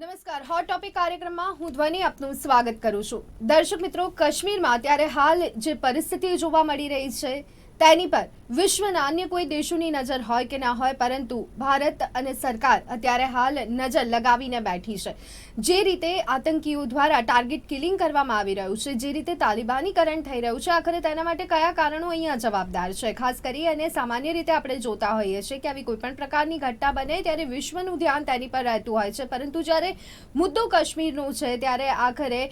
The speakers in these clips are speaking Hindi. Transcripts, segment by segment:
નમસ્કાર હોટ ટોપિક કાર્યક્રમમાં હું ધ્વનિ આપનું સ્વાગત કરું છું। દર્શક મિત્રો, કાશ્મીરમાં અત્યારે હાલ જે પરિસ્થિતિ જોવા મળી રહી છે તેની પર વિશ્વના અન્ય કોઈ દેશોની નજર હોય કે ના હોય, પરંતુ ભારત અને સરકાર અત્યારે હાલ નજર લગાવીને બેઠી છે। જે રીતે આતંકીઓ દ્વારા ટાર્ગેટ કિલિંગ કરવામાં આવી રહ્યું છે, જે રીતે તાલિબાનીકરણ થઈ રહ્યું છે, આખરે તેના માટે કયા કારણો અહીંયા જવાબદાર છે? ખાસ કરી અને સામાન્ય રીતે આપણે જોતા હોઈએ છીએ કે આવી કોઈ પણ પ્રકારની ઘટના બને ત્યારે વિશ્વનું ધ્યાન તેની પર રહેતું હોય છે, પરંતુ જ્યારે મુદ્દો કાશ્મીરનો છે ત્યારે આખરે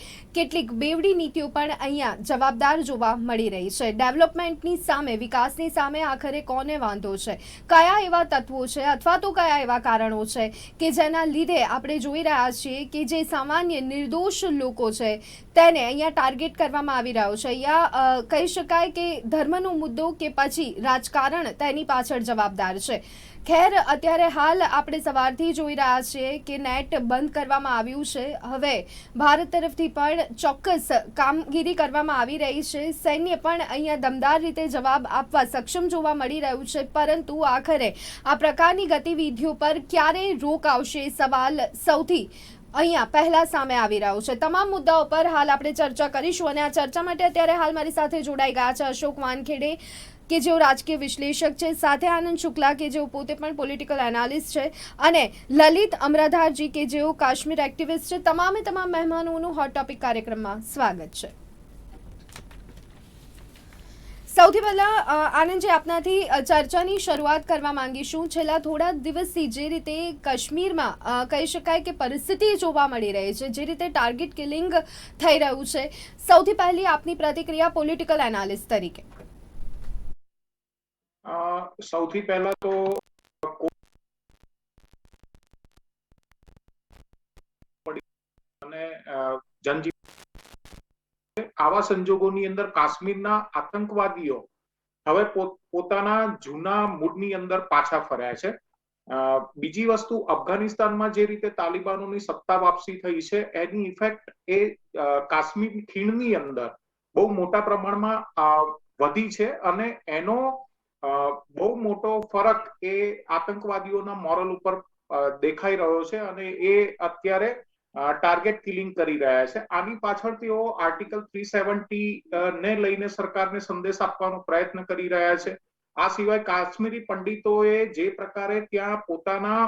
કેટલીક બેવડી નીતિઓ પણ અહીંયા જવાબદાર જોવા મળી રહી છે। ડેવલપમેન્ટની સામે, વિકાસની સામે આખરે કોને વાંધો છે? કયા એવા તત્વો છે અથવા તો કયા એવા કારણો છે કે જેના લીધે આપણે જોઈ રહ્યા છીએ કે જે સામાન્ય નિર્દોષ લોકો છે તેને અહીંયા ટાર્ગેટ કરવામાં આવી રહ્યો છે? અહીંયા કહી શકાય કે ધર્મનો મુદ્દો કે પછી રાજકારણ તેની પાછળ જવાબદાર છે? ખેર, અત્યારે હાલ આપણે સવારથી જોઈ રહ્યા છીએ કે નેટ બંધ કરવામાં આવ્યું છે। હવે ભારત તરફથી પણ ચોક્કસ કામગીરી કરવામાં આવી રહી છે। સૈન્ય પણ અહીંયા દમદાર રીતે જવાબ આપવા સક્ષમ જોવા મળી રહ્યું છે, પરંતુ આખરે આ પ્રકારની ગતિવિધિઓ પર ક્યારે રોક આવશે, સવાલ સૌથી અહીંયા પહેલા સામે આવી રહ્યો છે। તમામ મુદ્દાઓ પર હાલ આપણે ચર્ચા કરીશું અને આ ચર્ચા માટે અત્યારે હાલ મારી સાથે જોડાઈ ગયા છે અશોક વાનખેડે, કે જેઓ રાજકીય વિશ્લેષક છે, સાથે આનંદ શુક્લા કે જેઓ પોતે પણ પોલિટિકલ એનાલિસ્ટ છે, અને લલિત અમરાધારજી કે જેઓ કાશ્મીર એક્ટિવિસ્ટ છે। તમામે તમામ મહેમાનોનું હોટ ટોપિક કાર્યક્રમમાં સ્વાગત છે। સૌથી પહેલા આનંદજી, આપનાથી ચર્ચાની શરૂઆત કરવા માંગીશું। છેલ્લા થોડા દિવસથી જે રીતે કાશ્મીરમાં કહી શકાય કે પરિસ્થિતિ જોવા મળી રહી છે, જે રીતે ટાર્ગેટ કિલિંગ થઈ રહ્યું છે, સૌથી પહેલી આપની પ્રતિક્રિયા પોલિટિકલ એનાલિસ્ટ તરીકે। સૌથી પહેલા તો અને આવા સંજોગોની અંદર કાશ્મીરના આતંકવાદીઓ હવે પોતાના જૂના મૂડની અંદર પાછા ફર્યા છે। બીજી વસ્તુ, અફઘાનિસ્તાનમાં જે રીતે તાલિબાનોની સત્તા વાપસી થઈ છે એની ઇફેક્ટ એ કાશ્મીર ખીણની અંદર બહુ મોટા પ્રમાણમાં વધી છે, અને એનો બહુ મોટો ફરક એ આતંકવાદીઓના મોરલ ઉપર દેખાઈ રહ્યો છે, અને એ અત્યારે ટાર્ગેટ કિલિંગ કરી રહ્યા છે। આની પાછળ તેઓ આર્ટિકલ 370 ને લઈને સરકારને સંદેશ આપવાનો પ્રયત્ન કરી રહ્યા છે। આ સિવાય કાશ્મીરી પંડિતોએ જે પ્રકારે ત્યાં પોતાના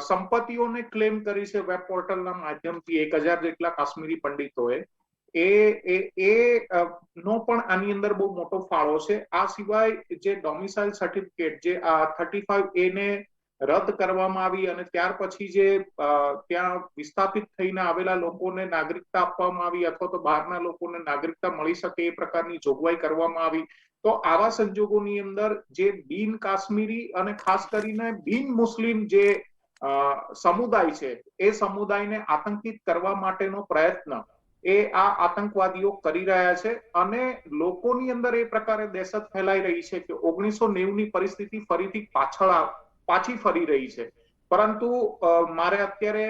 સંપત્તિઓને ક્લેમ કરી છે વેબ પોર્ટલના માધ્યમથી, 1000 જેટલા કાશ્મીરી પંડિતોએ નો પણ આની અંદર બહુ મોટો ફાળો છે। આ સિવાય જે ડોમિસાઇલ સર્ટિફિકેટ જે 35A ને રદ કરવામાં આવી અને ત્યાર પછી જે ત્યાં વિસ્થાપિત થઈને આવેલા લોકોને નાગરિકતા આપવામાં આવી, અથવા તો બહારના લોકોને નાગરિકતા મળી શકે એ પ્રકારની જોગવાઈ કરવામાં આવી। તો આવા સંજોગોની અંદર જે બિન કાશ્મીરી અને ખાસ કરીને બિન મુસ્લિમ જે સમુદાય છે એ સમુદાયને આતંકિત કરવા માટેનો પ્રયત્ન એ આ આતંકવાદીઓ કરી રહ્યા છે, અને લોકોની અંદર એ પ્રકારે દહેશત ફેલાઈ રહી છે કે 1990ની પરિસ્થિતિ ફરીથી પાછી ફરી રહી છે। પરંતુ મારે અત્યારે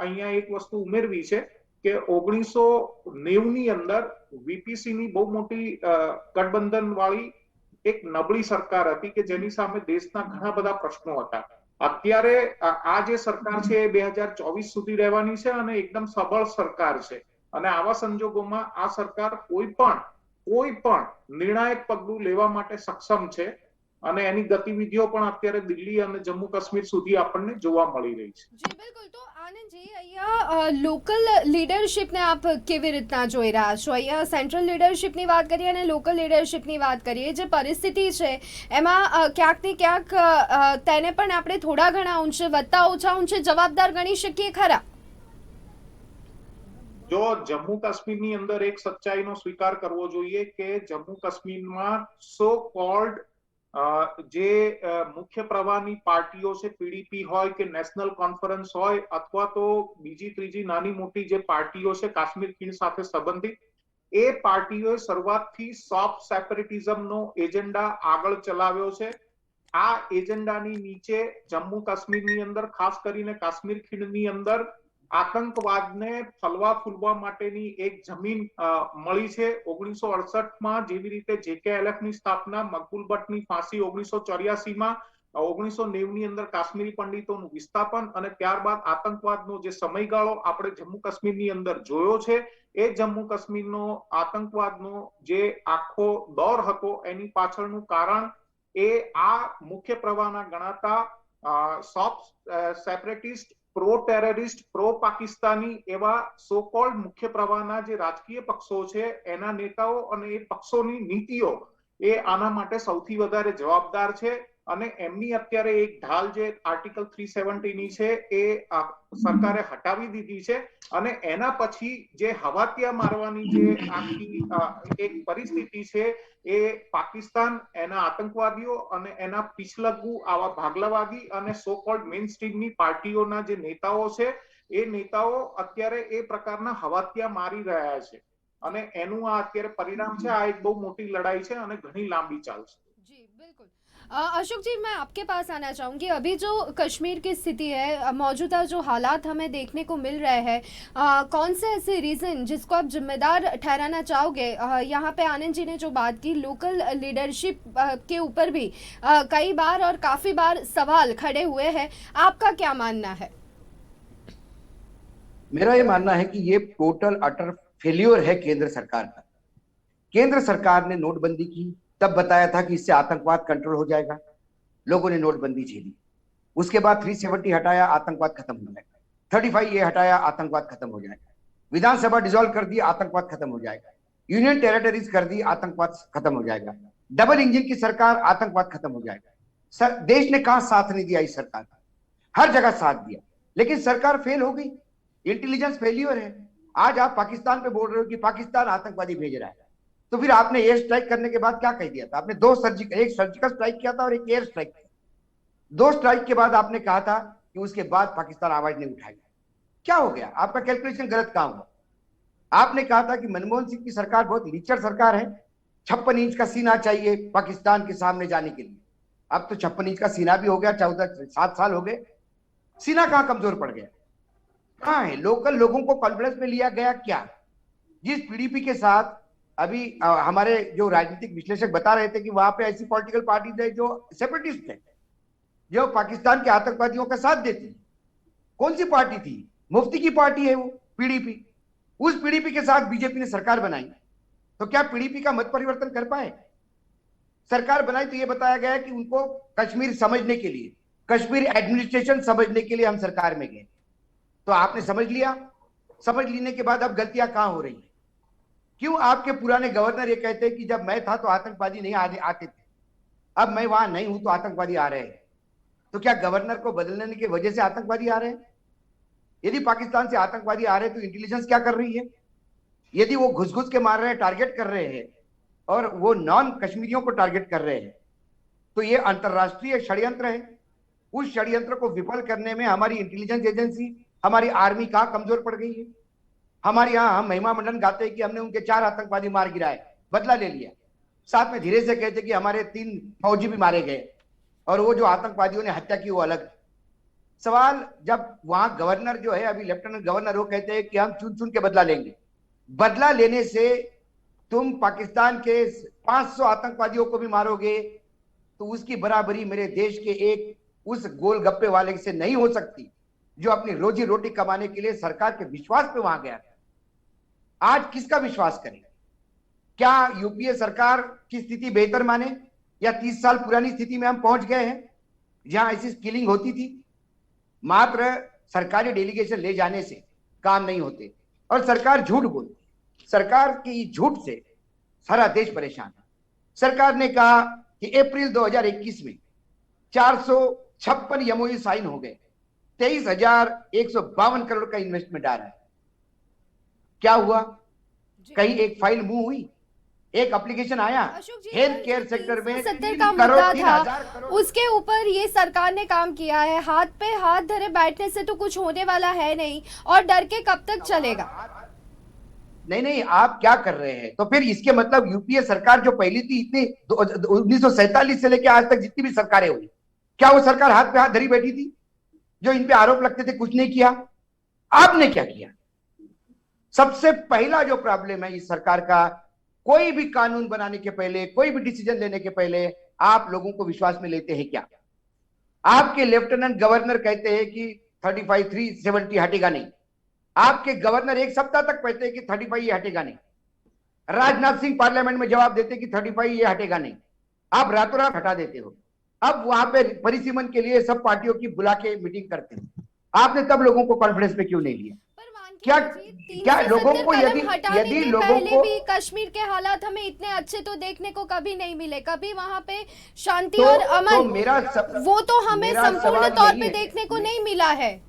અહીંયા એક વસ્તુ ઉમેરવી છે કે 1990ની અંદર વીપીસીની બહુ મોટી ગઠબંધન વાળી એક નબળી સરકાર હતી કે જેની સામે દેશના ઘણા બધા પ્રશ્નો હતા। અત્યારે આ જે સરકાર છે એ 2024 સુધી રહેવાની છે અને એકદમ સબળ સરકાર છે, અને આવા સંજોગોમાં આ સરકાર કોઈ પણ નિર્ણાયક પગલું લેવા માટે સક્ષમ છે, અને એની ગતિવિધિઓ પણ અત્યારે દિલ્હી અને જમ્મુ કાશ્મીર સુધી આપણને જોવા મળી રહી છે। જી બિલકુલ। તો આનંદજી, અહીંયા લોકલ લીડરશિપને આપ કેવી રીતના જોઈ રહ્યા છો? અહીંયા સેન્ટ્રલ લીડરશિપની વાત કરીએ અને લોકલ લીડરશિપની વાત કરીએ, જે પરિસ્થિતિ છે એમાં ક્યાંક ને ક્યાંક તેને પણ આપણે થોડા ઘણા અંશે, વધતા ઓછા અંશે જવાબદાર ગણી શકીએ ખરા? જો જમ્મુ કાશ્મીરની અંદર એક સચ્ચાઈનો સ્વીકાર કરવો જોઈએ કે જમ્મુ કાશ્મીરમાં સો કોલ્ડ જે મુખ્ય પ્રવાહની પાર્ટીઓ છે, પીડીપી હોય કે નેશનલ કોન્ફરન્સ હોય અથવા તો બીજી ત્રીજી નાની મોટી જે પાર્ટીઓ છે કાશ્મીર ખીણ સાથે સંબંધિત, એ પાર્ટીઓએ શરૂઆતથી સોફ્ટ સેપરેટિઝમનો એજન્ડા આગળ ચલાવ્યો છે। આ એજન્ડાની નીચે જમ્મુ કાશ્મીરની અંદર, ખાસ કરીને કાશ્મીર ખીણની અંદર આતંકવાદને ફલવા ફૂલવા માટેની એક જમીન મળી છે। 1968માં જેવી રીતે JKLF ની સ્થાપના, મકબૂલ ભટ્ટની ફાંસી 1984માં, 1990 ની અંદર કાશ્મીરી પંડિતોનું વિસ્થાપન અને ત્યારબાદ આતંકવાદનો જે સમયગાળો આપણે જમ્મુ કાશ્મીરની અંદર જોયો છે, એ જમ્મુ કાશ્મીરનો આતંકવાદનો જે આખો દોર હતો એની પાછળનું કારણ એ આ મુખ્ય પ્રવાહના ગણાતા soft separatist, pro terrorist, pro Pakistani એવા સો કોલ્ડ મુખ્ય પ્રવાહના જે રાજકીય પક્ષો છે એના નેતાઓ અને એ પક્ષોની નીતિઓ એ આના માટે સૌથી વધારે જવાબદાર છે. અને એમની અત્યારે એક ઢાલ જે આર્ટિકલ 370 ની છે એ સરકારે હટાવી દીધી છે. અને એના પછી જે હવાતિયા મારવાની જે આખી એક પરિસ્થિતિ છે એ પાકિસ્તાન, એના આતંકવાદીઓ અને એના પીછલગ્ગુ આવા ભાગલાવાદી અને સો કોલ્ડ મેઇન સ્ટ્રીમની પાર્ટીઓના જે નેતાઓ છે એ નેતાઓ અત્યારે એ પ્રકારના હવાતિયા મારી રહ્યા છે. અને એનું આ અત્યારે પરિણામ છે. આ એક બહુ મોટી લડાઈ છે અને ઘણી લાંબી ચાલશે. जी बिल्कुल। अशोक जी, मैं आपके पास आना चाहूँगी। अभी जो कश्मीर की स्थिति है, मौजूदा जो हालात हमें देखने को मिल रहे हैं, कौन से ऐसे रीज़न जिसको आप जिम्मेदार ठहराना चाहोगे? यहाँ पे आनंद जी ने जो बात की, लोकल लीडरशिप के ऊपर भी कई बार और काफ़ी बार सवाल खड़े हुए हैं, आपका क्या मानना है? मेरा ये मानना है कि ये टोटल अटर फेल्योर है केंद्र सरकार का। केंद्र सरकार ने नोटबंदी की, तब बताया था कि इससे आतंकवाद कंट्रोल हो जाएगा, लोगों ने नोटबंदी झेली। उसके बाद 370 हटाया, आतंकवाद खत्म हो जाएगा। 35A हटाया, आतंकवाद खत्म हो जाएगा। विधानसभा डिसॉल्व कर दी, आतंकवाद खत्म हो जाएगा। यूनियन टेरिटरीज कर दी, आतंकवाद खत्म हो जाएगा। डबल इंजन की सरकार, आतंकवाद खत्म हो जाएगा। देश ने कहां साथ नहीं दिया? इस सरकार का हर जगह साथ दिया, लेकिन सरकार फेल हो गई। इंटेलिजेंस फेल्यूर है। आज आप पाकिस्तान पे बोल रहे हो कि पाकिस्तान आतंकवादी भेज रहा है, तो फिर आपने एयर स्ट्राइक करने के बाद क्या कह दिया था? आपने एक सर्जिकल स्ट्राइक किया था और एक एयर स्ट्राइक किया। 2 स्ट्राइक के बाद आपने कहा था कि उसके बाद पाकिस्तान आवाज नहीं उठाएगा। क्या हो गया? आपका कैलकुलेशन गलत काम हुआ। आपने कहा था कि मनमोहन सिंह की सरकार बहुत लीचर सरकार है, 56 इंच का सीना चाहिए पाकिस्तान के सामने जाने के लिए। अब तो 56 इंच का सीना भी हो गया, 7 साल हो गए, सीना कहां कमजोर पड़ गया? कहां है? लोकल लोगों को कॉन्फिडेंस में लिया गया क्या? जिस पीडीपी के साथ अभी हमारे जो राजनीतिक विश्लेषक बता रहे थे कि वहां पे ऐसी पॉलिटिकल पार्टीज है जो सेपरेटिस्ट है, जो पाकिस्तान के आतंकवादियों का साथ देती है। कौन सी पार्टी थी? मुफ्ती की पार्टी है वो, पीडीपी। उस पीडीपी के साथ बीजेपी ने सरकार बनाई, तो क्या पीडीपी का मत परिवर्तन कर पाए? सरकार बनाई तो ये बताया गया कि उनको कश्मीर समझने के लिए, कश्मीर एडमिनिस्ट्रेशन समझने के लिए हम सरकार में गए। तो आपने समझ लिया। समझ लेने के बाद अब गलतियां कहां हो रही है? क्यों आपके पुराने गवर्नर ये कहते हैं कि जब मैं था तो आतंकवादी नहीं आते थे, अब मैं वहां नहीं हूं तो आतंकवादी आ रहे हैं? तो क्या गवर्नर को बदलने की वजह से आतंकवादी आ रहे हैं? यदि पाकिस्तान से आतंकवादी आ रहे हैं तो इंटेलिजेंस क्या कर रही है? यदि वो घुस घुस के मार रहे हैं, टारगेट कर रहे हैं और वो नॉन कश्मीरियों को टारगेट कर रहे हैं, तो ये अंतरराष्ट्रीय षड्यंत्र है। उस षड्यंत्र को विफल करने में हमारी इंटेलिजेंस एजेंसी, हमारी आर्मी कहां कमजोर पड़ गई है? हमारे यहां हम महिमा मंडन गाते हैं कि हमने उनके 4 आतंकवादी मार गिराए, बदला ले लिया। साथ में धीरे से कहते कि हमारे 3 फौजी भी मारे गए और वो जो आतंकवादियों ने हत्या की वो अलग। सवाल, जब वहां गवर्नर जो है अभी लेफ्टिनेंट गवर्नर, वो कहते हैं कि हम चुन चुन के बदला लेंगे। बदला लेने से तुम पाकिस्तान के 500 आतंकवादियों को भी मारोगे तो उसकी बराबरी मेरे देश के एक उस गोलगप्पे वाले से नहीं हो सकती जो अपनी रोजी रोटी कमाने के लिए सरकार के विश्वास पे वहां गया था। आज किसका विश्वास करें? क्या यूपीए सरकार की स्थिति बेहतर माने, या 30 साल पुरानी स्थिति में हम पहुंच गए हैं जहां ऐसी किलिंग होती थी? मात्र सरकारी डेलीगेशन ले जाने से काम नहीं होते और सरकार झूठ बोलती। सरकार की झूठ से सारा देश परेशान है। सरकार ने कहा कि अप्रैल 2021 में 456 एमओयू साइन हो गए, 23,152 करोड़ का इन्वेस्टमेंट आ रहा है। क्या हुआ? कहीं एक फाइल मूव हुई? एक एप्लीकेशन आया? हेल्थ केयर सेक्टर में 70 का मुद्दा था, उसके ऊपर ये सरकार ने काम किया है। हाथ पे हाथ धरे बैठने से तो कुछ होने वाला है नहीं, और डर के कब तक चलेगा? नहीं, आप क्या कर रहे हैं? तो फिर इसके मतलब यूपीए सरकार जो पहली थी, इतनी 1947 से लेकर आज तक जितनी भी सरकारें हुई, क्या वो सरकार हाथ पे हाथ धरी बैठी थी? जो इन पे आरोप लगते थे कुछ नहीं किया। आपने क्या किया? सबसे पहला जो प्रॉब्लम है इस सरकार का, कोई भी कानून बनाने के पहले, कोई भी डिसीजन लेने के पहले आप लोगों को विश्वास में लेते हैं क्या? आपके लेफ्टिनेंट गवर्नर कहते हैं कि 35 370 हटेगा नहीं। आपके गवर्नर एक सप्ताह तक कहते हैं कि 35 ये हटेगा नहीं। राजनाथ सिंह पार्लियामेंट में जवाब देते कि 35 ये हटेगा नहीं। आप रातों रात हटा देते हो। अब वहां पे परिसीमन के लिए सब पार्टियों की बुला के मीटिंग करते हैं। आपने तब लोगों को कॉन्फ्रेंस में क्यों नहीं लिया? पर मान के क्या चलिए, क्या लोगों 370 को कलम यदि हटाने यदि के लोगों पहले को भी कश्मीर के हालात हमें इतने अच्छे तो देखने को कभी नहीं मिले, कभी वहां पे शांति तो, और तो अमन वो तो हमें मेरा संपूर्ण सवाल तौर यही पे है। देखने को नहीं मिला है।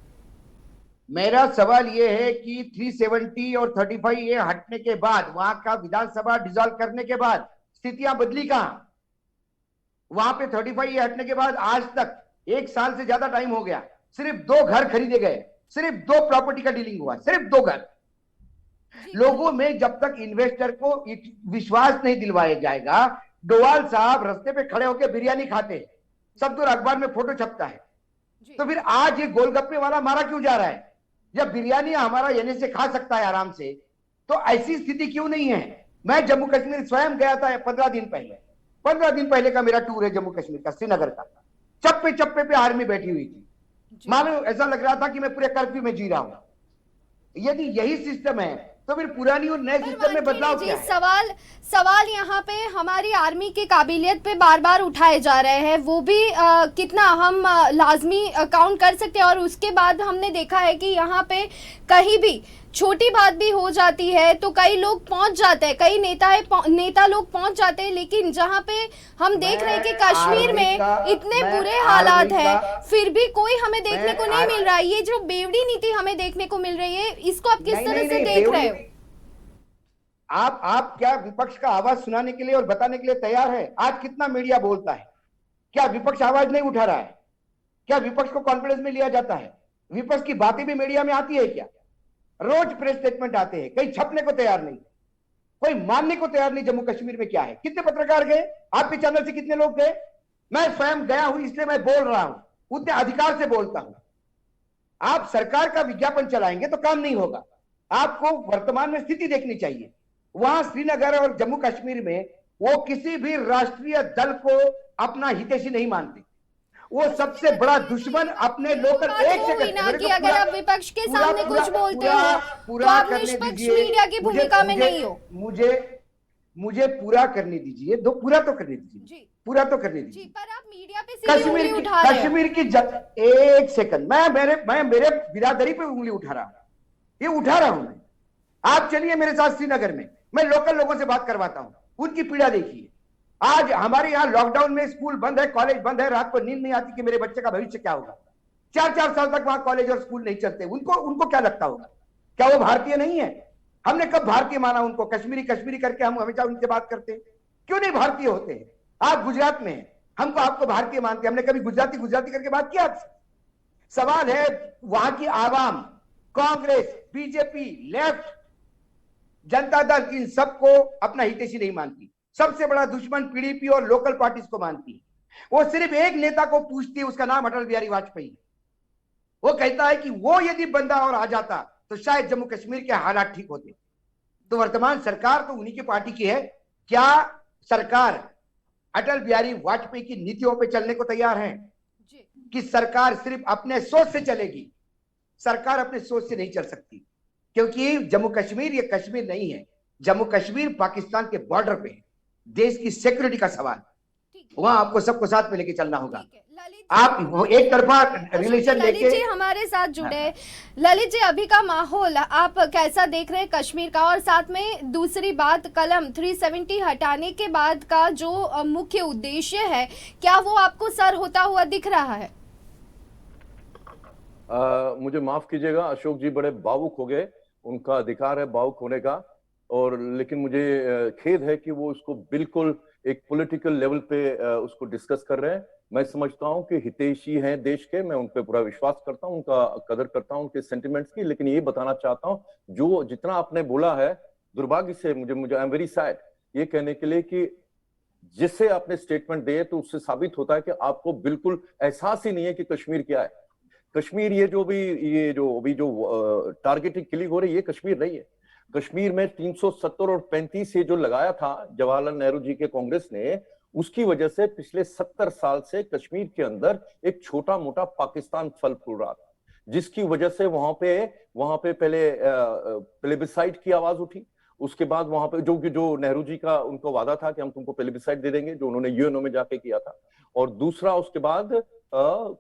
मेरा सवाल यह है कि 370 और 35 ये हटने के बाद, वहां का विधानसभा डिसॉल्व करने के बाद स्थितियां बदली कहां? वहां पे 35 ये हटने के बाद आज तक 1 साल से ज्यादा टाइम हो गया, सिर्फ 2 घर खरीदे गए, सिर्फ 2 प्रॉपर्टी का डीलिंग हुआ, सिर्फ 2 घर। लोगों में जब तक इन्वेस्टर को विश्वास नहीं दिलवाया जाएगा, डोवाल साहब रास्ते पे खड़े होकर बिरयानी खाते हैं, सब दूर अखबार में फोटो छपता है, तो फिर आज ये गोलगप्पे वाला मारा क्यों जा रहा है? जब बिरयानी हमारा यानी से खा सकता है आराम से, तो ऐसी स्थिति क्यों नहीं है? मैं जम्मू कश्मीर स्वयं गया था 15 दिन पहले। 15 दिन पहले का मेरा टूर है जम्मू कश्मीर का, श्रीनगर का। चप्पे चप्पे पे आर्मी बैठी हुई थी, मानो ऐसा लग रहा था कि मैं पूरे कर्फ्यू में जी रहा हूं। यदि यही सिस्टम है तो फिर पुरानी और नए सिस्टम में बदलाव क्या है? सवाल यहाँ पे हमारी आर्मी की काबिलियत पे बार बार उठाए जा रहे हैं, वो भी कितना हम लाजमी काउंट कर सकते हैं। और उसके बाद हमने देखा है कि यहाँ पे कहीं भी छोटी बात भी हो जाती है तो कई लोग पहुंच जाते हैं, कई नेता लोग पहुंच जाते हैं, लेकिन जहाँ पे हम देख रहे हैं कि कश्मीर में इतने बुरे हालात हैं, फिर भी कोई हमें देखने को नहीं मिल रहा है। ये जो बेवड़ी नीति हमें देखने को मिल रही है, इसको आप किस तरह से देख रहे हो? आप क्या विपक्ष का आवाज सुनाने के लिए और बताने के लिए तैयार है? आज कितना मीडिया बोलता है, क्या विपक्ष आवाज नहीं उठा रहा है? क्या विपक्ष को कॉन्फिडेंस में लिया जाता है? विपक्ष की बातें भी मीडिया में आती है क्या? रोज प्रेस स्टेटमेंट आते हैं, कहीं छपने को तैयार नहीं, कोई मानने को तैयार नहीं जम्मू कश्मीर में क्या है। कितने पत्रकार गए आपके चैनल से? कितने लोग गए? मैं स्वयं गया हूं, इसलिए मैं बोल रहा हूं, उतने अधिकार से बोलता हूं। आप सरकार का विज्ञापन चलाएंगे तो काम नहीं होगा। आपको वर्तमान में स्थिति देखनी चाहिए। वहां श्रीनगर और जम्मू कश्मीर में वो किसी भी राष्ट्रीय दल को अपना हितैषी नहीं मानते। वो सबसे बड़ा दुश्मन अपने लोकल। एक सेकंड, कि अगर आप विपक्ष के सामने कुछ बोलते हो तो आप निष्पक्ष मीडिया की भूमिका में नहीं हो। मुझे पूरा करने दीजिए, पूरा तो करने दीजिए, पूरा तो करने दीजिए। पर आप मीडिया पे सीधी उंगली उठा रहे हो। कश्मीर की एक सेकंड, मैं मेरे बिरादरी पे उंगली उठा रहा हूं, ये उठा रहा हूं मैं। आप चलिए मेरे साथ श्रीनगर में, मैं लोकल लोगों से बात करवाता हूं, उनकी पीड़ा देखिए। आज हमारे यहाँ लॉकडाउन में स्कूल बंद है, कॉलेज बंद है, रात को नींद नहीं आती कि मेरे बच्चे का भविष्य क्या होगा। 4-4 साल तक वहां कॉलेज और स्कूल नहीं चलते। उनको क्या लगता होगा? क्या वो भारतीय नहीं है? हमने कब भारतीय माना उनको? कश्मीरी कश्मीरी करके हम हमेशा उनसे बात करते हैं, क्यों नहीं भारतीय होते हैं? आप गुजरात में हैं, हमको आपको भारतीय मानते हैं, हमने कभी गुजराती गुजराती करके बात किया आपसे? सवाल है वहां की आवाम, कांग्रेस, बीजेपी, लेफ्ट, जनता दल, इन सबको अपना हितैषी नहीं मानती। सबसे बड़ा दुश्मन पीडीपी और लोकल पार्टीज को मानती है। वो सिर्फ एक नेता को पूछती है, उसका नाम अटल बिहारी वाजपेयी। वो कहता है कि वो यदि बंदा और आ जाता तो शायद जम्मू कश्मीर के हालात ठीक होते। तो वर्तमान सरकार तो उन्हीं की पार्टी की है। क्या सरकार अटल बिहारी वाजपेयी की नीतियों पर चलने को तैयार है कि सरकार सिर्फ अपने सोच से चलेगी? सरकार अपने सोच से नहीं चल सकती, क्योंकि जम्मू कश्मीर ये कश्मीर नहीं है। जम्मू कश्मीर पाकिस्तान के बॉर्डर पे है। देश की सिक्योरिटी का सवाल, वहां आपको सबको साथ में लेके चलना होगा। आप एक तरफा रिलेशन लेके। ललित जी हमारे साथ जुड़े। ललित जी, अभी का माहौल आप कैसा देख रहे हैं कश्मीर का? और साथ में दूसरी बात, कलम 370 हटाने के बाद का जो मुख्य उद्देश्य है, क्या वो आपको सर होता हुआ दिख रहा है? मुझे माफ कीजिएगा, अशोक जी बड़े भावुक हो गए, उनका अधिकार है भावुक होने का, और लेकिन मुझे खेद है कि वो उसको बिल्कुल एक पॉलिटिकल लेवल पे उसको डिस्कस कर रहे हैं। मैं समझता हूं कि हितैषी हैं देश के, मैं उन पे पूरा विश्वास करता हूं, उनका कदर करता हूं, उनके सेंटिमेंट्स की, लेकिन ये बताना चाहता हूं जो जितना आपने बोला है, दुर्भाग्य से मुझे आई एम वेरी सैड ये कहने के लिए कि जिससे आपने स्टेटमेंट दिए तो उससे साबित होता है कि आपको बिल्कुल एहसास ही नहीं है कि कश्मीर क्या है। कश्मीर ये जो अभी जो टारगेटिंग किलिंग हो रही है, ये कश्मीर नहीं है। कश्मीर में 370 और 35 ये जो लगाया था जवाहरलाल नेहरू जी के कांग्रेस ने, उसकी वजह से पिछले 70 साल से कश्मीर के अंदर एक छोटा मोटा पाकिस्तान फल फूल रहा था, जिसकी वजह से वहां पे पहले प्लेबिसाइड की आवाज उठी। उसके बाद वहां पे जो नेहरू जी का उनको वादा था कि हम तुमको प्लेबिसाइड दे देंगे, जो उन्होंने यूएनओ में जाके किया था। और दूसरा, उसके बाद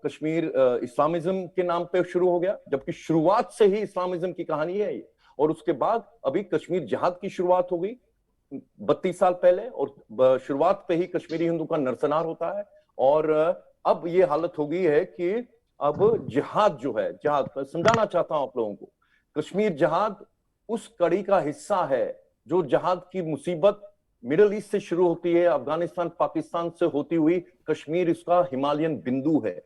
कश्मीर इस्लामिज्म के नाम पे शुरू हो गया, जबकि शुरुआत से ही इस्लामिज्म की कहानी है ये। और उसके बाद अभी कश्मीर जिहाद की शुरुआत हो गई 32 साल पहले, और शुरुआत पे ही कश्मीरी हिंदू का नरसंहार होता है। और अब ये हालत हो गई है कि अब जिहाद जो है, जिहाद समझाना चाहता हूं आप लोगों को, कश्मीर जिहाद उस कड़ी का हिस्सा है जो जिहाद की मुसीबत मिडिल ईस्ट से शुरू होती है, अफगानिस्तान पाकिस्तान से होती हुई कश्मीर इसका हिमालयन बिंदु है।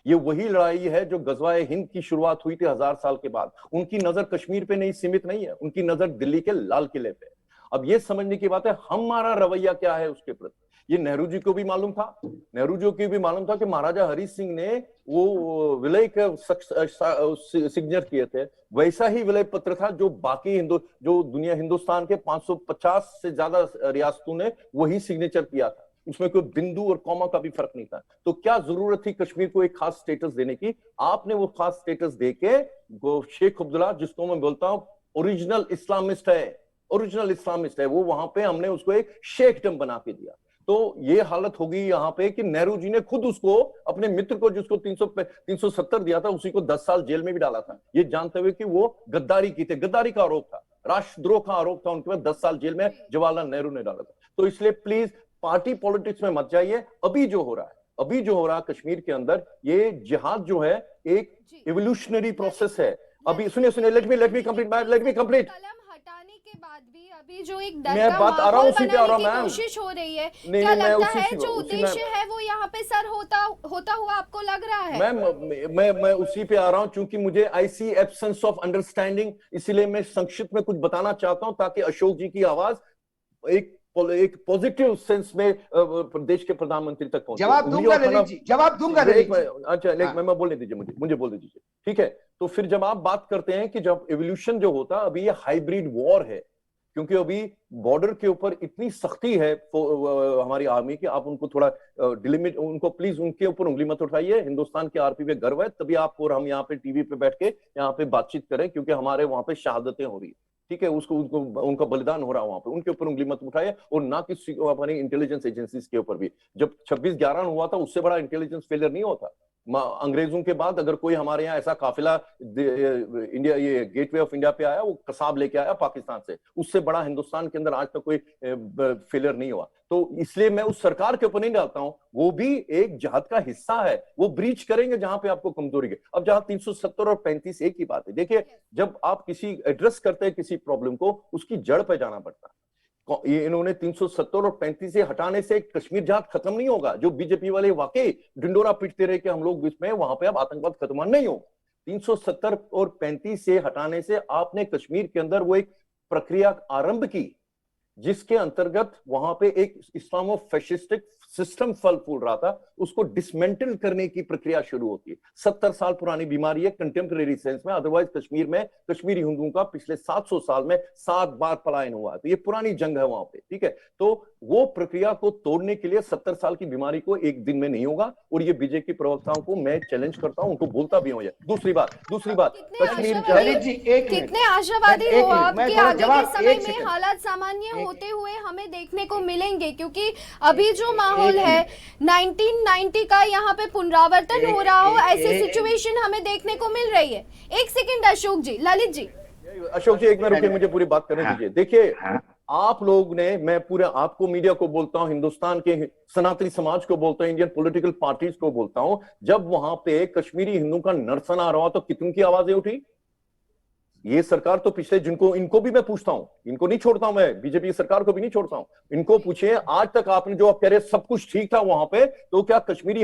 ये वही लड़ाई है जो गजवाए हिंद की शुरुआत हुई थी 1000 साल के बाद। उनकी नजर कश्मीर पे नहीं सीमित नहीं है, उनकी नजर दिल्ली के लाल किले पे। अब ये समझने की बात है हमारा रवैया क्या है उसके प्रति। ये नेहरू जी को भी मालूम था, नेहरू जी को भी मालूम था कि महाराजा हरि सिंह ने वो विलय के सिग्नेचर किए थे, वैसा ही विलय पत्र था जो बाकी जो हिंदुस्तान के 550 से ज्यादा रियासतों ने वही सिग्नेचर किया था। उसमें कोई बिंदु और कॉमा का भी फर्क नहीं था। तो क्या जरूरत थी कश्मीर को एक खास स्टेटस देने की? आपने वो खास स्टेटस देके शेख अब्दुल्ला, जिसको मैं बोलता हूं ओरिजिनल इस्लामिस्ट है, वो वहां पे हमने उसको एक शेखडम बना के दिया। तो ये हालत होगी यहाँ पे कि नेहरू जी ने खुद उसको, अपने मित्र को जिसको 370 दिया था, उसी को 10 साल जेल में भी डाला था, ये जानते हुए कि वो गद्दारी की थे, गद्दारी का आरोप था, राष्ट्रद्रोह का आरोप था उनके बाद 10 साल जेल में जवाहरलाल नेहरू ने डाला था। तो इसलिए प्लीज पार्टी पॉलिटिक्स में मत जाइए। अभी जो हो रहा है कश्मीर के अंदर, ये जिहाद जो है एक इवोल्यूशनरी प्रोसेस है। अभी सुनिए, लेट मी कंप्लीट। हटाने के बाद भी अभी जो एक डर मैं का बात आ रहा हूं, उसी पे आ रहा हूं बनाने की मैम। कोशिश हो रही है, नहीं, क्या मैं लगता उसी है से- जो उसी उद्देश्य में- है वो यहाँ पे सर होता हुआ आपको लग रहा है? मैं उसी पे आ रहा हूं, क्योंकि मुझे आई सी एब्सेंस ऑफ अंडरस्टैंडिंग, इसलिए मैं संक्षिप्त में कुछ बताना चाहता हूं ताकि अशोक जी की आवाज एक पॉजिटिव सेंस में प्रदेश के प्रधानमंत्री तक पहुंचे। जवाब दूंगा ललित जी, जवाब दूंगा ललित जी। अच्छा, मैं बोलने दीजिए, मुझे बोलने दीजिए, ठीक है। तो फिर जब आप बात करते हैं कि जब एवोल्यूशन जो होता, अभी ये हाइब्रिड वॉर है, क्योंकि अभी बॉर्डर के ऊपर इतनी सख्ती है हमारी आर्मी की, आप उनको थोड़ा डिलिमिट, उनको प्लीज उनके ऊपर उंगली मत उठाइए। हिंदुस्तान के आरपी पे गर्व है, तभी आप और हम यहाँ पे टीवी पे बैठ के यहाँ पे बातचीत करें, क्योंकि हमारे वहां पे शहादतें हो रही है, ठीक है, उनका बलिदान हो रहा है वहां पे, उनके ऊपर उंगली मत उठाइए। और ना कि हमारी इंटेलिजेंस एजेंसीज के ऊपर भी। जब 26/11 हुआ था, उससे बड़ा इंटेलिजेंस फेलियर नहीं होता। अंग्रेजों के बाद अगर कोई हमारे यहाँ ऐसा काफिला इंडिया, ये गेटवे ऑफ इंडिया पे आया, वो कसाब लेके आया पाकिस्तान से, उससे बड़ा हिंदुस्तान के अंदर आज तक कोई फेलियर नहीं हुआ। तो इसलिए मैं उस सरकार के ऊपर नहीं डालता हूं, वो भी एक जिहाद का हिस्सा है, वो ब्रीच करेंगे जहां पे आपको कमजोरी है। अब जहां 370 और 35 एक ही बात है, देखिए जब आप किसी एड्रेस करते हैं किसी प्रॉब्लम को, उसकी जड़ पे जाना पड़ता है। ये इन्होंने 370 और 35 से हटाने से कश्मीर जिहाद खत्म नहीं होगा। जो बीजेपी वाले वाकई डिंडोरा पीटते रहे कि हम लोग इसमें, वहां पे अब आतंकवाद खत्म नहीं हो। 370 और 35 से हटाने से आपने कश्मीर के अंदर वो एक प्रक्रिया आरंभ की, जिसके अंतर्गत वहां पे एक इस्लामो फैशिस्टिक सिस्टम फल फूल रहा था, उसको डिसमेंटल करने की प्रक्रिया शुरू होती है। 70 साल पुरानी बीमारी है कंटेम्परेरी सेंस में। अदरवाइज कश्मीर में कश्मीरी हिंदुओं का पिछले 700 साल में 7 बार पलायन हुआ है, तो ये पुरानी जंग है वहां पे, ठीक है। तो वो प्रक्रिया को तोड़ने के लिए 70 साल की बीमारी को एक दिन में नहीं होगा, और ये बीजेपी प्रवक्ताओं को मैं चैलेंज करता हूं, उनको बोलता भी हूं। दूसरी बात कश्मीर, ललित जी एक मिनट, कितने आशावादी हो आप मैं कि थोड़ा आगे के जवाब, समय एक में सेकंड। हालात सामान्य होते हुए हमें देखने को मिलेंगे? क्योंकि अभी जो माहौल है 1990 का यहाँ पे पुनरावर्तन हो रहा हो, ऐसी सिचुएशन हमें देखने को मिल रही है। एक सेकंड अशोक जी, ललित जी, एक मिनट रुकिए, मुझे पूरी बात करने दीजिए। देखिए, आप लोग ने, मैं पूरे आपको, मीडिया को बोलता हूं, हिंदुस्तान के सनातनी समाज को बोलता हूं, इंडियन पॉलिटिकल पार्टीज को बोलता हूं, जब वहां पे कश्मीरी हिंदू का नरसंहार हुआ तो कितनी की आवाजें उठी? ये सरकार तो पिछले, इनको भी मैं पूछता हूं, इनको नहीं छोड़ता हूं मैं, बीजेपी सरकार को भी नहीं छोड़ता हूं, इनको पूछिए आज तक आपने जो आप कह रहे सब कुछ ठीक था वहां पे, तो क्या कश्मीरी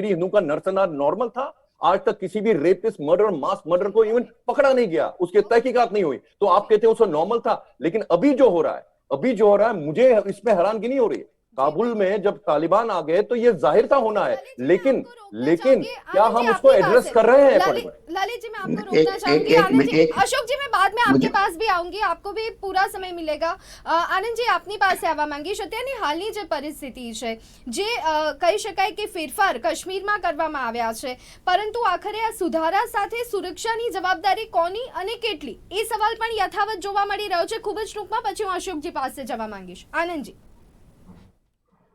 हिंदू का नरसंहार नॉर्मल था? आज तक किसी भी रेपिस्ट, मर्डर, मास मर्डर को इवन पकड़ा नहीं गया, उसकी तहकीकात नहीं हुई, तो आप कहते हैं उसको नॉर्मल था। लेकिन अभी जो हो रहा है, मुझे इसमें हैरानगी नहीं हो रही है। काबुल में जब तालिबान आ गए तो ये जाहिर था होना है, ललित जी, मैं लेकिन आपको रोकना लेकिन चाहूंगी। क्या आनंद हम जी, उसको आपकी बात एड्रेस है। कर रहे हैं? ललित जी, मैं आपको रोकना चाहूंगी। आनंद जी, अशोक जी, मैं बाद में आपके पास भी आऊंगी, आपको भी पूरा समय मिलेगा। આનંદ જી, આપની પાસે આવવા માંગીશ. અત્યારની હાલની જે પરિસ્થિતિ છે, જે કહી શકાય કે ફેરફાર કાશ્મીરમાં કરવામાં આવ્યા છે, પરંતુ આખરે આ સુધારા સાથે સુરક્ષાની જવાબદારી કોની અને કેટલી, એ સવાલ પણ યથાવત જોવા મળી રહ્યો છે. ખૂબ જ ટૂંકમાં પછી હું અશોકજી પાસે જવા માંગીશ. આનંદજી,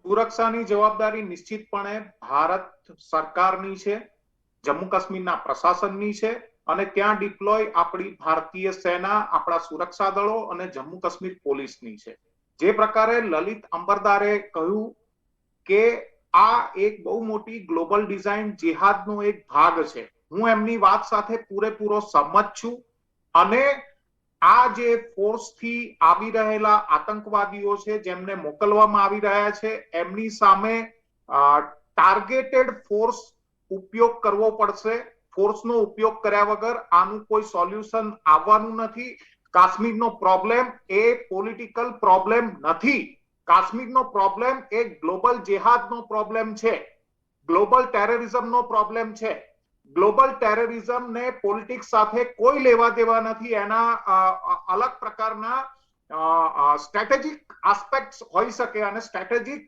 સુરક્ષાની જવાબદારી નિશ્ચિતપણે ભારત સરકારની છે, જમ્મુ કાશ્મીરના પ્રશાસનની છે અને ત્યાં ડિપ્લોય આપણી ભારતીય સેના, આપણા સુરક્ષા દળો અને જમ્મુ કાશ્મીર પોલીસની છે. જે પ્રકારે લલિત અંબરદારે કહ્યું કે આ એક બહુ મોટી ગ્લોબલ ડિઝાઇન જેહાદનો એક ભાગ છે, હું એમની વાત સાથે પૂરેપૂરો સંમત છું. અને આ જે ફોર્સ થી આવી રહેલા આતંકવાદીઓ છે, જેમને મોકલવામાં આવી રહ્યા છે, એમની સામે ટાર્ગેટેડ ફોર્સ ઉપયોગ કરવો પડશે. ફોર્સનો ઉપયોગ કર્યા વગર આનું કોઈ સોલ્યુશન આવવાનું નથી. કાશ્મીરનો પ્રોબ્લેમ એ પોલિટિકલ પ્રોબ્લેમ નથી. કાશ્મીરનો પ્રોબ્લેમ એ ગ્લોબલ જેહાદનો પ્રોબ્લેમ છે, ગ્લોબલ ટેરરિઝમનો પ્રોબ્લેમ છે. ગ્લોબલ ટેરરિઝમ ને પોલિટિક્સ સાથે કોઈ લેવા દેવા નથી. એના અલગ પ્રકારના સ્ટ્રેટેજિક આસ્પેક્ટ્સ હોઈ શકે અને સ્ટ્રેટેજિક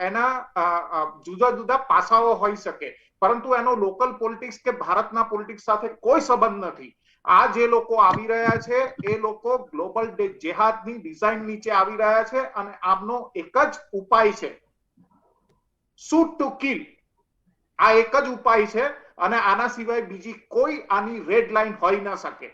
એના જુદા જુદા પાસાઓ હોઈ શકે, પરંતુ એનો લોકલ પોલિટિક્સ કે ભારતના પોલિટિક્સ સાથે કોઈ સંબંધ નથી. આ જે લોકો આવી રહ્યા છે એ લોકો ગ્લોબલ જેહાદની ડિઝાઇન નીચે આવી રહ્યા છે અને આમનો એક જ ઉપાય છે, શૂટ ટુ કિલ. આ એક જ ઉપાય છે અને આના સિવાય બીજી કોઈ આની રેડ લાઇન હોઈ ન શકે.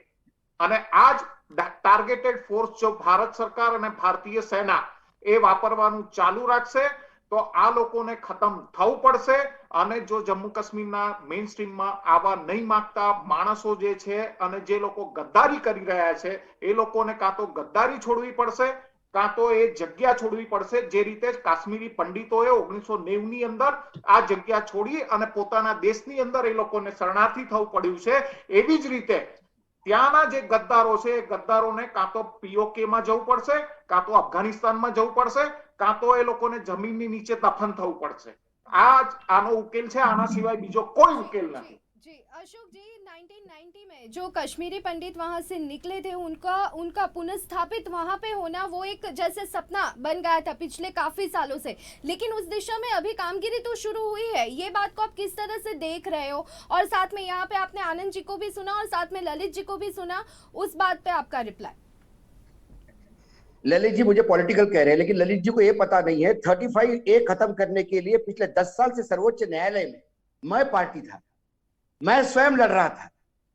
અને આ જ ટાર્ગેટેડ ફોર્સ જો ભારત સરકાર અને ભારતીય સેના એ વાપરવાનું ચાલુ રાખશે તો આ લોકોને ખતમ થવું પડશે. અને જો જમ્મુ કાશ્મીરના મેઇન સ્ટ્રીમમાં આવા નહીં માગતા માણસો જે છે અને જે લોકો ગદ્દારી કરી રહ્યા છે એ લોકોને કાં તો ગદ્દારી છોડવી પડશે, કાં તો એ જગ્યા છોડવી પડશે. જે રીતે કાશ્મીરી પંડિતોએ 1990 ની અંદર આ જગ્યા છોડી અને પોતાના દેશની અંદર એ લોકોને શરણાર્થી થવું પડ્યું છે, એવી જ રીતે ત્યાંના જે ગદ્દારો છે એ ગદ્દારોને કાં તો પીઓકે માં જવું પડશે, કાં તો અફઘાનિસ્તાનમાં જવું પડશે, કાં તો એ લોકોને જમીનની નીચે દફન થવું પડશે. આ જ આનો ઉકેલ છે, આના સિવાય બીજો કોઈ ઉકેલ નથી. जी अशोक जी, 1990 में जो कश्मीरी पंडित वहां से निकले थे, उनका पुनर्स्थापित वहां पे होना वो एक जैसे सपना बन गया था पिछले काफी सालों से, लेकिन उस दिशा में अभी कामगिरी तो शुरू हुई है. ये बात को आप किस तरह से देख रहे हो? और साथ में यहाँ पे आपने आनंद जी को भी सुना और साथ में ललित जी को भी सुना, उस बात पे आपका रिप्लाई. ललित जी मुझे पॉलिटिकल कह रहे हैं, लेकिन ललित जी को यह पता नहीं है 35A खत्म करने के लिए पिछले 10 साल से सर्वोच्च न्यायालय में मैं पार्टी था, मैं स्वयं लड़ रहा था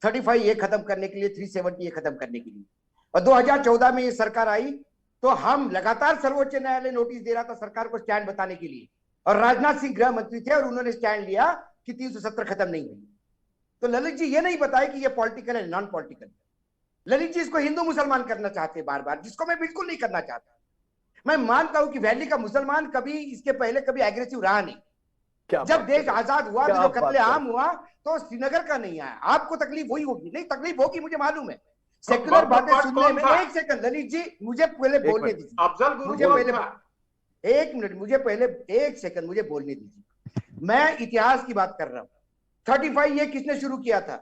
35A खत्म करने के लिए, 370A खत्म करने के लिए. और 2014 में ये सरकार आई तो हम लगातार सर्वोच्च न्यायालय नोटिस दे रहा था सरकार को स्टैंड बताने के लिए, और राजनाथ सिंह गृह मंत्री थे और उन्होंने स्टैंड लिया कि 370 खत्म नहीं हुई. तो ललित जी ये नहीं बताए कि ये पॉलिटिकल है नॉन पॉलिटिकल. ललित जी इसको हिंदू मुसलमान करना चाहते बार बार, जिसको मैं बिल्कुल नहीं करना चाहता. मैं मानता हूं कि वैली का मुसलमान कभी इसके पहले कभी एग्रेसिव रहा नहीं. जब देश आजाद हुआ तो जो कत्लेआम हुआ तो श्रीनगर का नहीं आया. आपको तकलीफ वही होगी, नहीं तकलीफ होगी मुझे मालूम है. सेक्युलर बातें सुनने में. एक सेकंड ललित जी मुझे पहले बोलने दीजिए. अफजल गुरु मुझे पहले एक मिनट, मुझे पहले एक सेकंड मुझे बोलने दीजिए. मैं इतिहास की बात कर रहा हूं. 35 ये किसने शुरू किया था?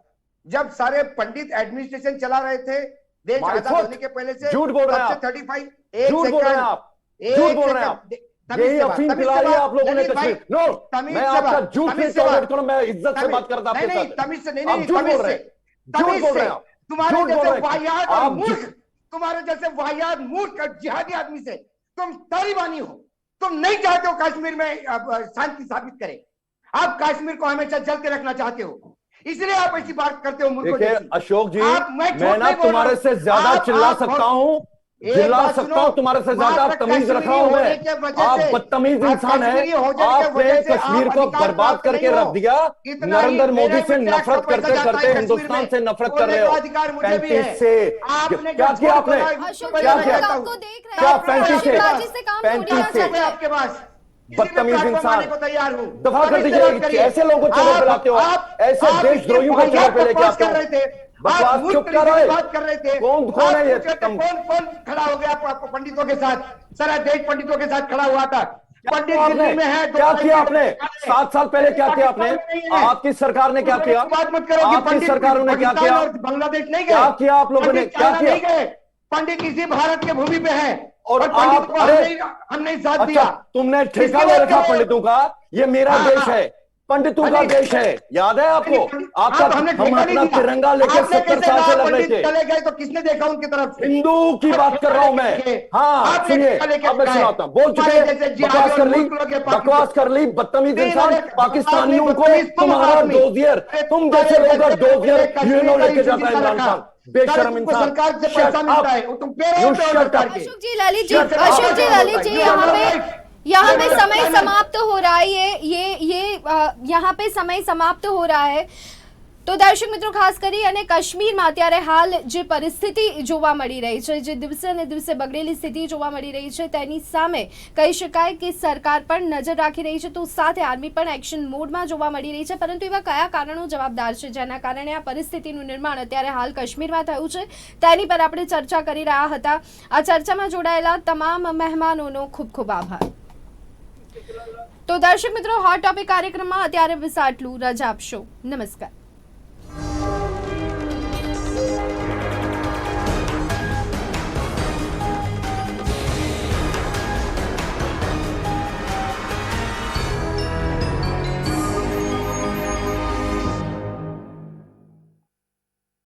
जब सारे पंडित एडमिनिस्ट्रेशन चला रहे थे देश आजाद होने के पहले से. झूठ बोल रहे हैं आप. 35 झूठ बोल रहे हैं आप. झूठ बोल रहे हैं आप. यही अफीम खिला रही है आप लोगों ने कश्मीर. नो, मैं आपका झूठ नहीं टॉलरेट करूं. मैं इज्जत से बात करता आपके साथ. तमीज से नहीं, आप झूठ बोल रहे हैं. झूठ बोल रहे हैं आप. तुम्हारे जैसे वाहियात और मूर्ख, तुम्हारे जैसे वाहियात मूर्ख और जिहादी आदमी से तुम तालिबानी हो. तुम नहीं चाहते हो कश्मीर में शांति स्थापित करें. आप कश्मीर को हमेशा जल के रखना चाहते हो, इसलिए आप ऐसी बात करते हो. देखिए अशोक जी, मैं ना तुम्हारे से ज्यादा चिल्ला सकता हूँ, चिल्ला सकता हूँ तुम्हारे से ज्यादा. तमीज रखा हूं मैं. आप बदतमीज इंसान है. आपने कश्मीर को बर्बाद करके रख दिया. नरेंद्र मोदी से नफरत करते करते हिंदुस्तान से नफरत कर रहे हो. 35 से क्या किया आपने? क्या किया? क्या 35 से? 35 से आपके पास बदतमीज इंसान. तैयार हूं. दफा कर दीजिए. ऐसे लोगों को चलो पिलाते हो, ऐसे देशद्रोहियों को चलो पे लेके आते हो. बकवास मूर्ख चुप तरीके करो। से बात कर रहे थे। कौन आप है ये? पूछ रहे थे, कौन खड़ा हो गया पंडितों के साथ? सारा देश पंडितों के साथ खड़ा हुआ था। पंडित दिल्ली में है, क्या किया आपने? 7 साल पहले क्या किया आपने? आपकी सरकार ने क्या किया? बात मत करो कि आपकी पंडित सरकारों ने क्या किया? बांग्लादेश नहीं गए। क्या किया आप लोगों ने? पंडित क्या चाइना किया? नहीं गए। पंडित इसी भारत के भूमि पे है और पंडित आप- को अरे! हमने साथ अच्छा, दिया। तुमने ठेका किसकी ले बात रखा कर रहे हो? पंडितों का। ये मेरा हाँ, देश हाँ। है, पंडितों का पंडित- देश है। याद है आपको? आपका हमने हम ठेका नहीं अपना दिया। तिरंगा लेके आपने 70 कैसे साल से कहा लड़ रहे पंडित थे। चले गए तो किसने देखा उनकी तरफ से? हिंदू की बात कर रहा हूं मैं। हाँ सुनिए, अब मैं सुनाता हूं। बोल चुके, बकवास कर ली, बकवास कर ली, बदतमीज इंसान। पाकिस्तानियों को तुम्हारा डोजियर, तुम जैसे लोगों का डोजियर यूएनओ लेके जाता है इमरान खान। बेशरम इंसान। सरकार से पैसा मिलता है, तुम पे रहे हो सरकार के। अशोक जी ललित जी यहाँ पे समय समाप्त हो रहा है। यहाँ पे समय समाप्त हो रहा है। તો દર્શક મિત્રો ખાસ કરી અને કાશ્મીરમાં અત્યારે હાલ જે પરિસ્થિતિ જોવા મળી રહી છે, જે દિવસે ને દિવસે બગડેલી સ્થિતિ જોવા મળી રહી છે, તેની સામે કહી શકાય કે સરકાર પણ નજર રાખી રહી છે, તો સાથે આર્મી પણ એક્શન મોડમાં જોવા મળી રહી છે. પરંતુ એવા કયા કારણો જવાબદાર છે જેના કારણે આ પરિસ્થિતિનું નિર્માણ અત્યારે હાલ કાશ્મીરમાં થયું છે, તેની પર આપણે ચર્ચા કરી રહ્યા હતા. આ ચર્ચામાં જોડાયેલા તમામ મહેમાનોનો ખૂબ ખૂબ આભાર. તો દર્શક મિત્રો, હોટ ટોપિક કાર્યક્રમમાં અત્યારે બસ આટલું. રજા આપશો. નમસ્કાર.